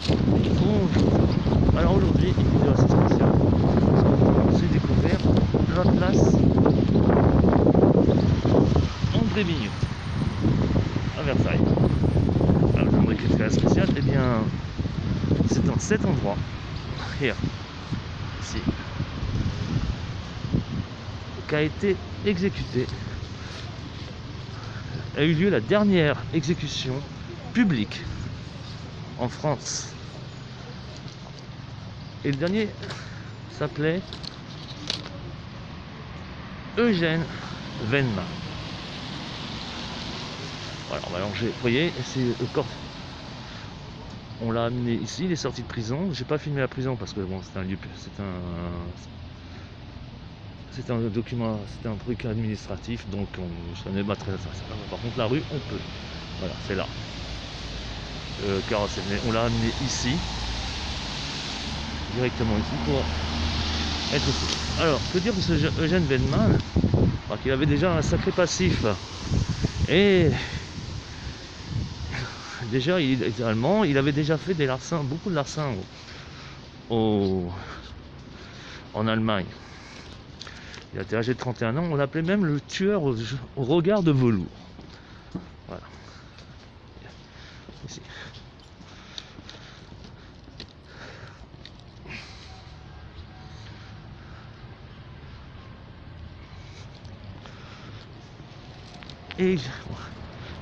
Bonjour. Alors aujourd'hui, une vidéo assez spéciale. J'ai découvert la place André Mignot à Versailles. Alors j'aimerais que c'est spécial. Eh bien, c'est dans cet endroit, here, ici, qu'a été exécuté, a eu lieu la dernière exécution publique en France. Et le dernier s'appelait Eugène Vennemann. Voilà, on va allonger. Vous voyez, c'est le corps. On l'a amené ici, il est sorti de prison. J'ai pas filmé la prison parce que bon, c'est un lieu, c'est un document, c'est un truc administratif, donc ça n'est pas très intéressant. Par contre, la rue, on peut. Voilà, c'est là. On l'a amené ici, directement ici, pour être ici. Alors, que dire de ce Eugène Vennemann? Alors qu'il avait déjà un sacré passif. Et déjà, il était allemand, il avait déjà fait des larcins, beaucoup de larcins en Allemagne. Il était âgé de 31 ans, on l'appelait même le tueur au regard de velours. Voilà. Ici. Et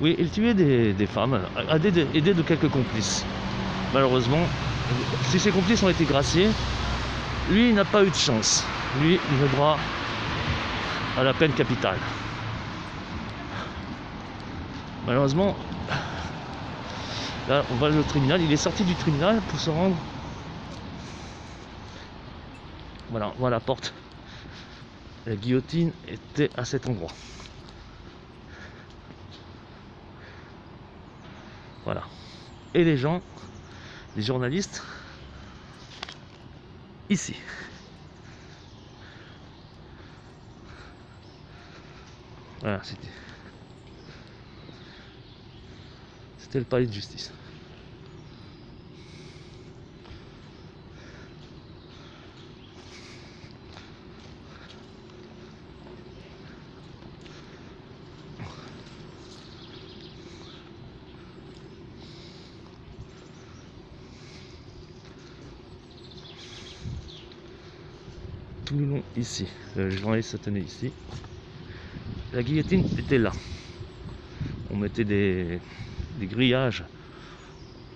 oui, il tuait des femmes, aidé de quelques complices. Malheureusement, si ses complices ont été graciés, lui, il n'a pas eu de chance. Lui, il a droit à la peine capitale. Malheureusement, là, on va au tribunal. Il est sorti du tribunal pour se rendre. Voilà, on voit la porte. La guillotine était à cet endroit. Voilà. Et les gens, les journalistes, ici. Voilà, c'était le palais de justice. Tout le long ici, le journaliste se tenait ici. La guillotine était là. On mettait des grillages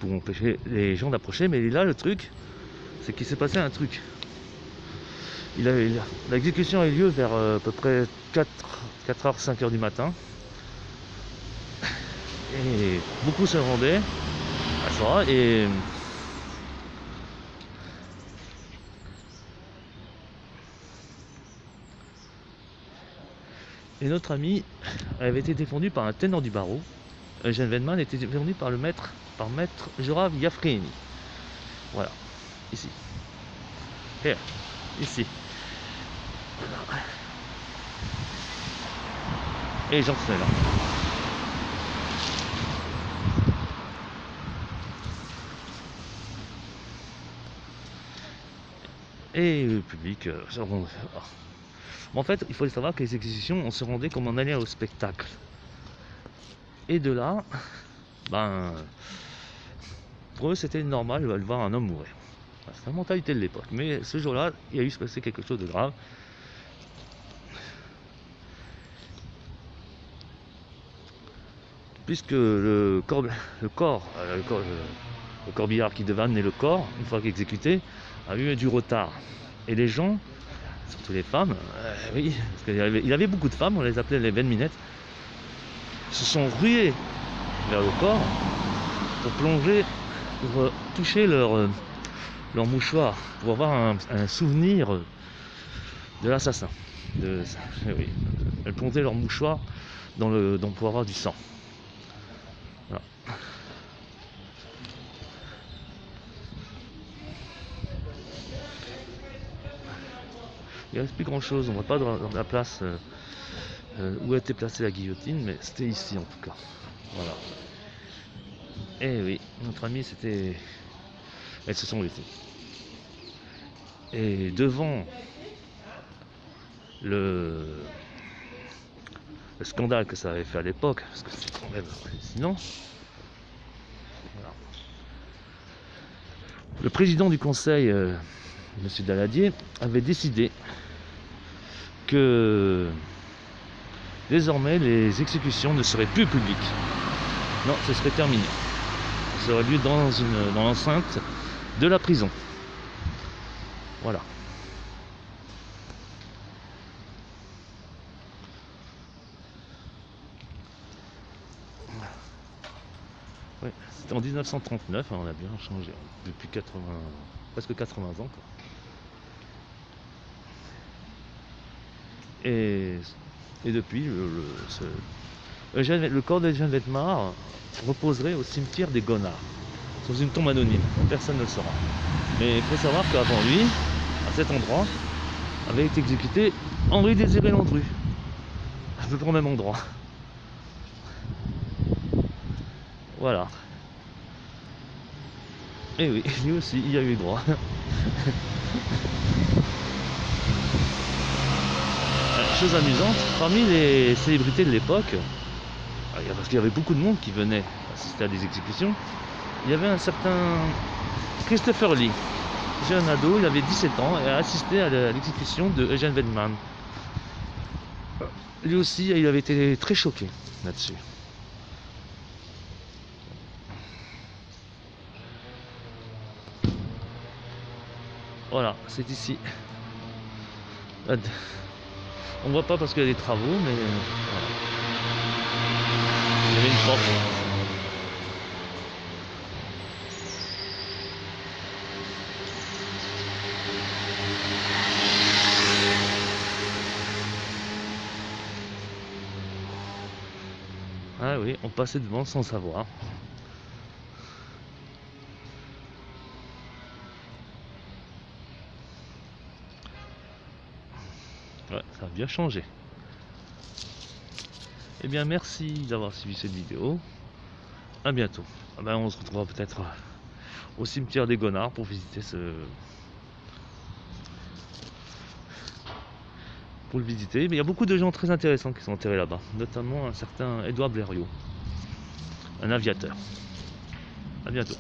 pour empêcher les gens d'approcher, mais là le truc, c'est qu'il s'est passé un truc. L'exécution a eu lieu vers à peu près 4h, 5h du matin. Et beaucoup se rendaient à ça. Et notre ami avait été défendu par un ténor du barreau. Eugène Vennemann était défendu par maître Jorav Yafrini. Voilà, ici. Here, ici. Et les gens sont là. Et le public, en fait, il faut savoir que les exécutions, on se rendait comme on allait au spectacle. Et de là, pour eux, c'était normal de voir un homme mourir. C'est la mentalité de l'époque. Mais ce jour-là, il y a eu se passer quelque chose de grave. Puisque le corbillard qui devait amener le corps, une fois qu'exécuté, a eu du retard. Et les gens, surtout les femmes, oui, parce qu'il y avait beaucoup de femmes, on les appelait les Venminettes, se sont ruées vers le corps pour plonger, pour toucher leur mouchoir, pour avoir un souvenir de l'assassin. Oui. Elles plongeaient leur mouchoir pour avoir du sang. Voilà. Il ne reste plus grand chose, on ne voit pas dans la place où a été placée la guillotine, mais c'était ici en tout cas. Voilà. Et oui, notre ami c'était Elles se sont laissées. Et devant le scandale que ça avait fait à l'époque, parce que c'est quand même hallucinant, voilà. Le président du conseil, M. Daladier, avait décidé que désormais les exécutions ne seraient plus publiques. Non, ce serait terminé. Ça aurait lieu dans l'enceinte de la prison. Voilà. Ouais, c'était en 1939, hein, on a bien changé depuis presque 80 ans. Quoi. Et depuis, le corps d'Eugène Vetmar reposerait au cimetière des Gonards, sous une tombe anonyme, personne ne le saura. Mais il faut savoir qu'avant lui, à cet endroit, avait été exécuté Henri Désiré Landru, à peu près au même endroit. Voilà. Et oui, lui aussi, il y a eu droit. Chose amusante, parmi les célébrités de l'époque, parce qu'il y avait beaucoup de monde qui venait assister à des exécutions, il y avait un certain Christopher Lee, jeune ado, il avait 17 ans et a assisté à l'exécution de Eugène Vetmar. Lui aussi, il avait été très choqué là-dessus. Voilà, c'est ici. On voit pas parce qu'il y a des travaux, mais voilà. Il y avait une porte. Ah oui, on passait devant sans savoir. Ouais, ça a bien changé. Eh bien, merci d'avoir suivi cette vidéo. À bientôt. On se retrouvera peut-être au cimetière des Gonards pour visiter pour le visiter. Mais il y a beaucoup de gens très intéressants qui sont enterrés là-bas, notamment un certain Édouard Blériot, un aviateur. À bientôt.